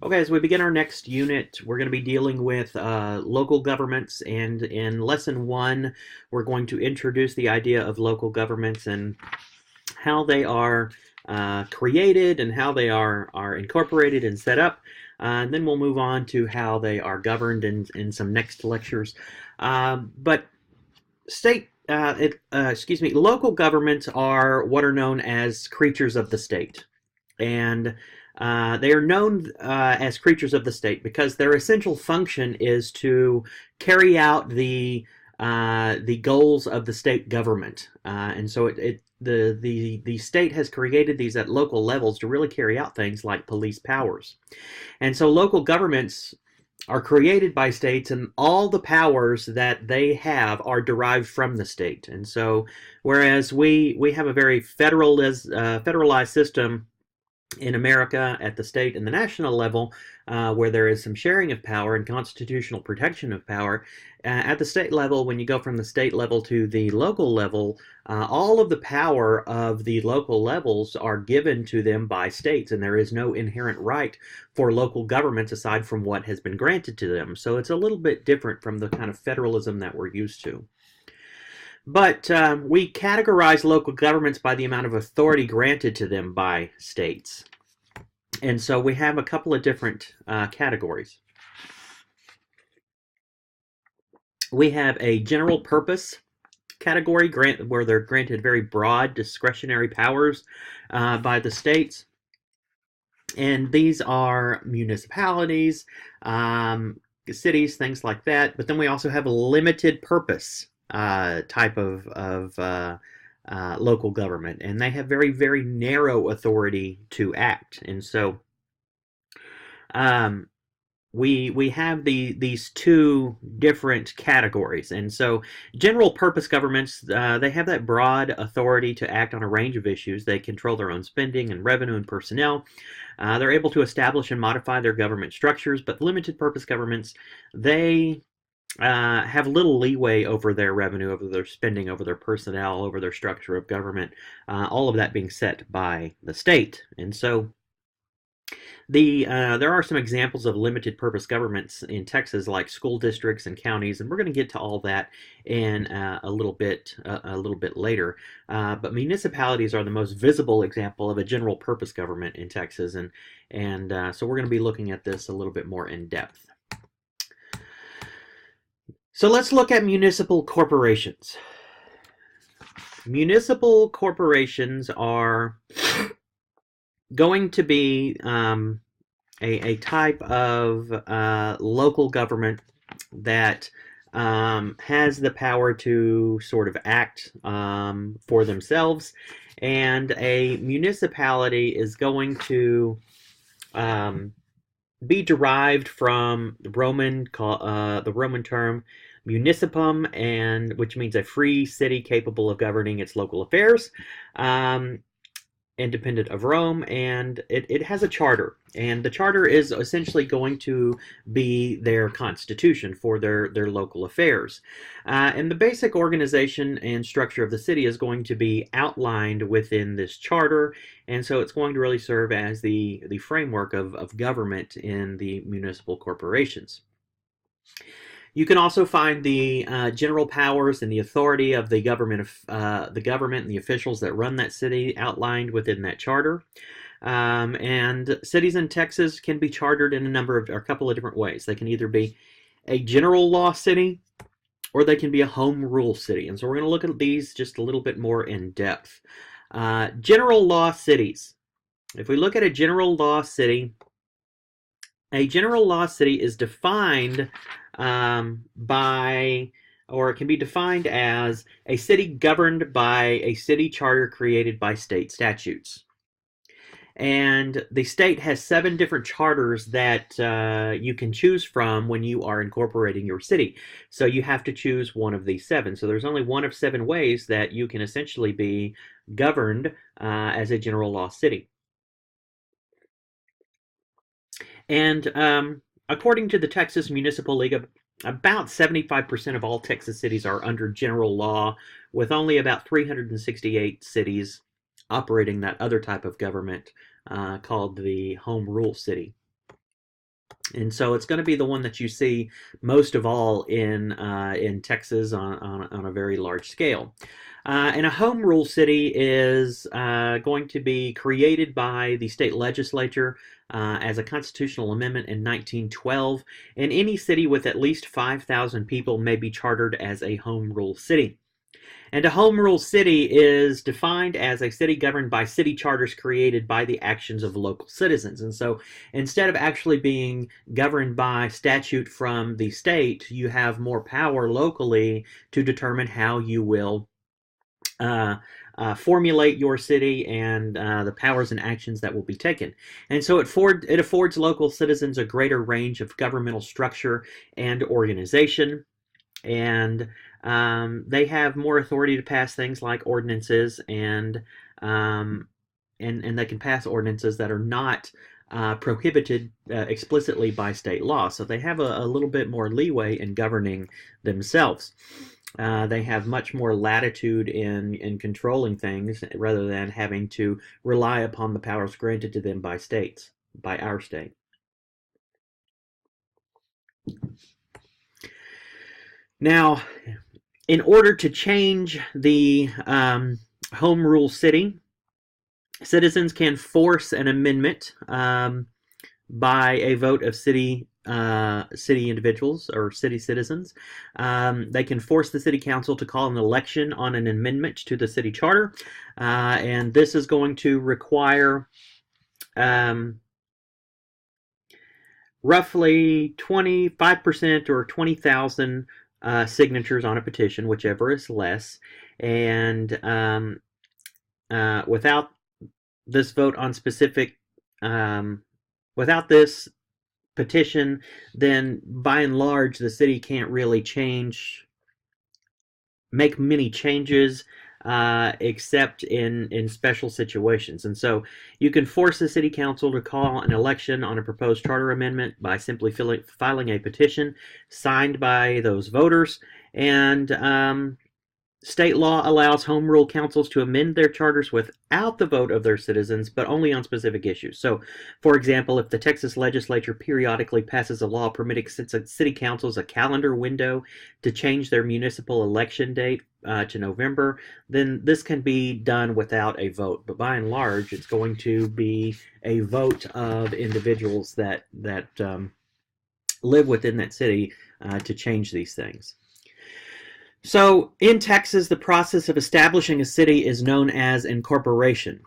Okay, as we begin our next unit, we're going to be dealing with local governments, and in lesson one, we're going to introduce the idea of local governments and how they are created and how they are incorporated and set up. And then we'll move on to how they are governed in some next lectures. But local governments are what are known as creatures of the state. And they are known as creatures of the state because their essential function is to carry out the goals of the state government, and so the state has created these at local levels to really carry out things like police powers, and so local governments are created by states, and all the powers that they have are derived from the state. And so, whereas we have a very federalized system in America at the state and the national level, where there is some sharing of power and constitutional protection of power. At the state level, when you go from the state level to the local level, all of the power of the local levels are given to them by states, and there is no inherent right for local governments aside from what has been granted to them. So it's a little bit different from the kind of federalism that we're used to. But we categorize local governments by the amount of authority granted to them by states. And so we have a couple of different categories. We have a general purpose category where they're granted very broad discretionary powers by the states. And these are municipalities, cities, things like that. But then we also have a limited purpose type of local government, and they have very, very narrow authority to act. And so we have these two different categories. And so general purpose governments, they have that broad authority to act on a range of issues. They control their own spending and revenue and personnel. They're able to establish and modify their government structures. But limited purpose governments, they have little leeway over their revenue, over their spending, over their personnel, over their structure of government, all of that being set by the state. And so there are some examples of limited purpose governments in Texas, like school districts and counties, and we're going to get to all that in a little bit later. But municipalities are the most visible example of a general purpose government in Texas, and so we're going to be looking at this a little bit more in depth. So let's look at municipal corporations. Municipal corporations are going to be a type of local government that has the power to sort of act for themselves, and a municipality is going to be derived from the Roman term municipum, and which means a free city capable of governing its local affairs, independent of Rome, and it has a charter, and the charter is essentially going to be their constitution for their local affairs, and the basic organization and structure of the city is going to be outlined within this charter, and so it's going to really serve as the framework of government in the municipal corporations. You can also find the general powers and the authority of the government and the officials that run that city outlined within that charter. And cities in Texas can be chartered in a couple of different ways. They can either be a general law city, or they can be a home rule city. And so we're going to look at these just a little bit more in depth. General law cities. If we look at a general law city is defined or it can be defined as a city governed by a city charter created by state statutes. And the state has 7 different charters that you can choose from when you are incorporating your city. So you have to choose one of these 7. So there's only one of 7 ways that you can essentially be governed as a general law city. And according to the Texas Municipal League, about 75% of all Texas cities are under general law, with only about 368 cities operating that other type of government called the home rule city. And so it's going to be the one that you see most of all in Texas on a very large scale. And a home rule city is going to be created by the state legislature as a constitutional amendment in 1912. And any city with at least 5,000 people may be chartered as a home rule city. And a home rule city is defined as a city governed by city charters created by the actions of local citizens. And so instead of actually being governed by statute from the state, you have more power locally to determine how you will formulate your city and the powers and actions that will be taken. And so it affords local citizens a greater range of governmental structure and organization. And they have more authority to pass things like ordinances, and they can pass ordinances that are not prohibited explicitly by state law. So they have a little bit more leeway in governing themselves. They have much more latitude in controlling things rather than having to rely upon the powers granted to them by states, by our state. Now, in order to change the home rule city, citizens can force an amendment by a vote of city individuals or city citizens. They can force the city council to call an election on an amendment to the city charter, and this is going to require roughly 25% or 20,000 signatures on a petition, whichever is less. And without this vote on specific, without this petition, then by and large the city can't really make many changes except in special situations. And so you can force the city council to call an election on a proposed charter amendment by simply filing a petition signed by those voters. And state law allows home rule councils to amend their charters without the vote of their citizens, but only on specific issues. So, for example, if the Texas legislature periodically passes a law permitting city councils a calendar window to change their municipal election date to November, then this can be done without a vote. But by and large, it's going to be a vote of individuals that live within that city to change these things. So in Texas, the process of establishing a city is known as incorporation.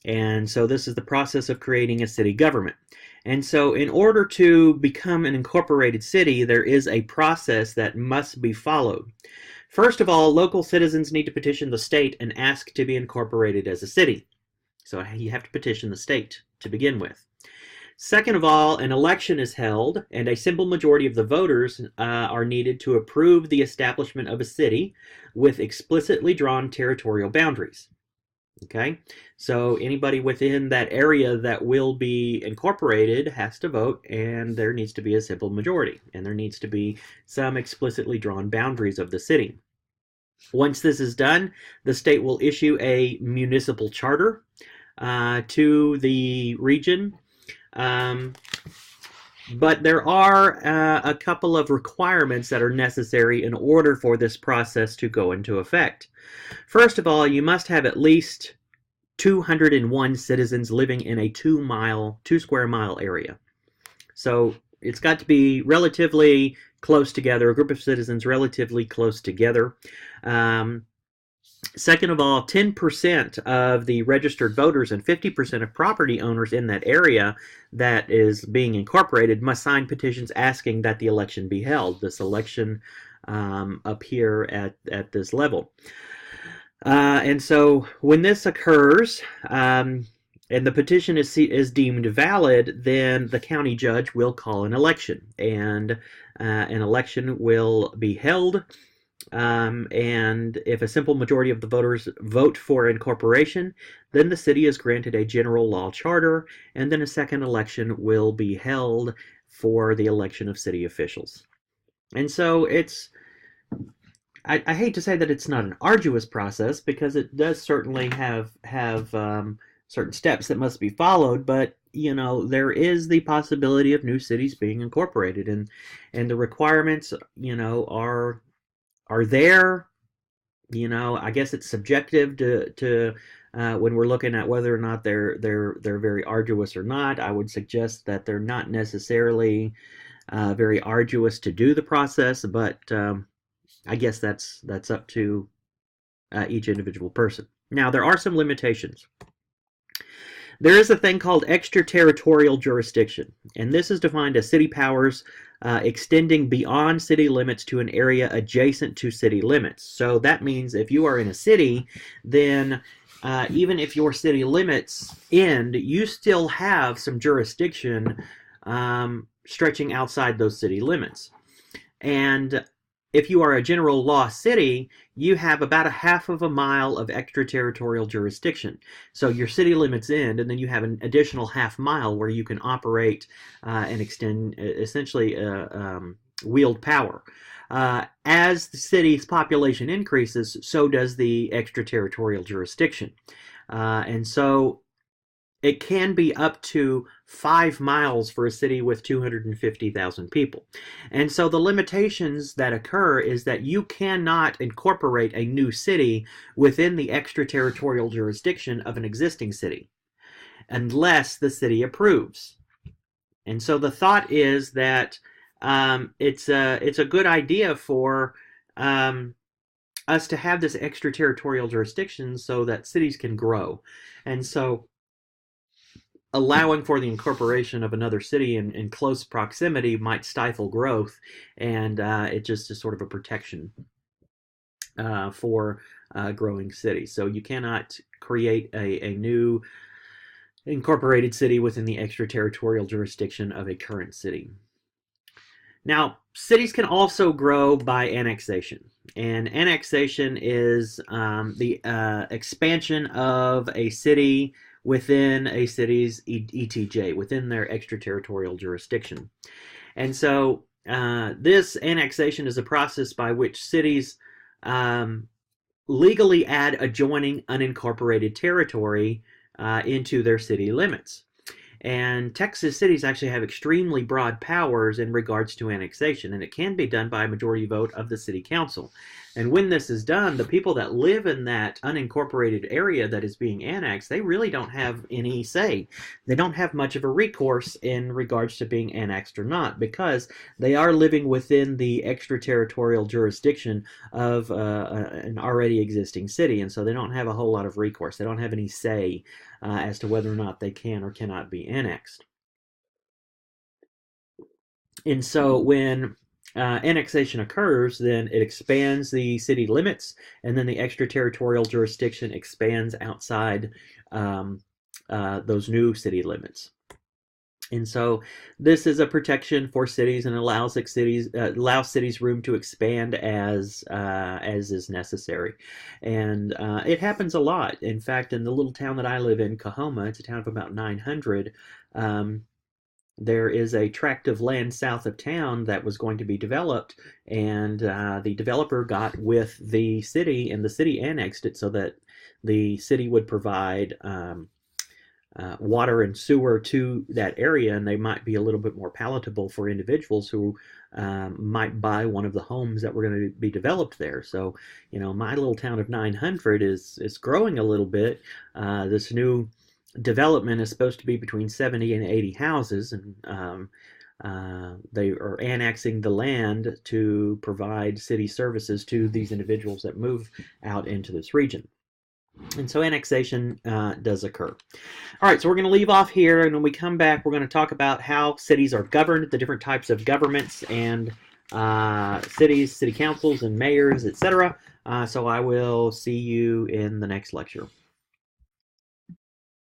And so this is the process of creating a city government. And so in order to become an incorporated city, there is a process that must be followed. First of all, local citizens need to petition the state and ask to be incorporated as a city. So you have to petition the state to begin with. Second of all, an election is held, and a simple majority of the voters are needed to approve the establishment of a city with explicitly drawn territorial boundaries. Okay, so anybody within that area that will be incorporated has to vote, and there needs to be a simple majority, and there needs to be some explicitly drawn boundaries of the city. Once this is done, the state will issue a municipal charter to the region. But there are a couple of requirements that are necessary in order for this process to go into effect. First of all, you must have at least 201 citizens living in a 2 square mile area. So it's got to be relatively close together, a group of citizens relatively close together. Second of all, 10% of the registered voters and 50% of property owners in that area that is being incorporated must sign petitions asking that the election be held, this election up here at this level. And so when this occurs, and the petition is deemed valid, then the county judge will call an election, and an election will be held. And if a simple majority of the voters vote for incorporation, then the city is granted a general law charter, and then a second election will be held for the election of city officials. And so I hate to say that it's not an arduous process, because it does certainly have certain steps that must be followed, but there is the possibility of new cities being incorporated, and the requirements, are there. I guess it's subjective to when we're looking at whether or not they're very arduous or not. I would suggest that they're not necessarily very arduous to do the process, but I guess that's up to each individual person. Now, there are some limitations. There is a thing called extraterritorial jurisdiction, and this is defined as city powers extending beyond city limits to an area adjacent to city limits. So that means if you are in a city, then even if your city limits end, you still have some jurisdiction stretching outside those city limits. And if you are a general law city, you have about a half of a mile of extraterritorial jurisdiction. So your city limits end, and then you have an additional half mile where you can operate and extend, essentially wield power. As the city's population increases, so does the extraterritorial jurisdiction. And so it can be up to 5 miles for a city with 250,000 people. And so the limitations that occur is that you cannot incorporate a new city within the extraterritorial jurisdiction of an existing city unless the city approves. And so the thought is that it's a good idea for us to have this extraterritorial jurisdiction so that cities can grow. And so allowing for the incorporation of another city in close proximity might stifle growth, and it just is sort of a protection for growing cities. So you cannot create a new incorporated city within the extraterritorial jurisdiction of a current city. Now, cities can also grow by annexation, and annexation is the expansion of a city within a city's ETJ, within their extraterritorial jurisdiction. And so this annexation is a process by which cities legally add adjoining unincorporated territory into their city limits. And Texas cities actually have extremely broad powers in regards to annexation, and it can be done by a majority vote of the city council. And when this is done, the people that live in that unincorporated area that is being annexed, they really don't have any say. They don't have much of a recourse in regards to being annexed or not, because they are living within the extraterritorial jurisdiction of an already existing city, and so they don't have a whole lot of recourse. They don't have any say as to whether or not they can or cannot be annexed. And so when annexation occurs, then it expands the city limits, and then the extraterritorial jurisdiction expands outside those new city limits. And so this is a protection for cities and allows cities room to expand as is necessary. And it happens a lot. In fact, in the little town that I live in, Coahoma, it's a town of about 900. There is a tract of land south of town that was going to be developed, and the developer got with the city, and the city annexed it so that the city would provide water and sewer to that area, and they might be a little bit more palatable for individuals who might buy one of the homes that were going to be developed there. So, my little town of 900 is growing a little bit. This new development is supposed to be between 70 and 80 houses, and they are annexing the land to provide city services to these individuals that move out into this region. And so annexation does occur. All right, so we're going to leave off here, and when we come back, we're going to talk about how cities are governed, the different types of governments, and cities, city councils, and mayors, etc. So I will see you in the next lecture.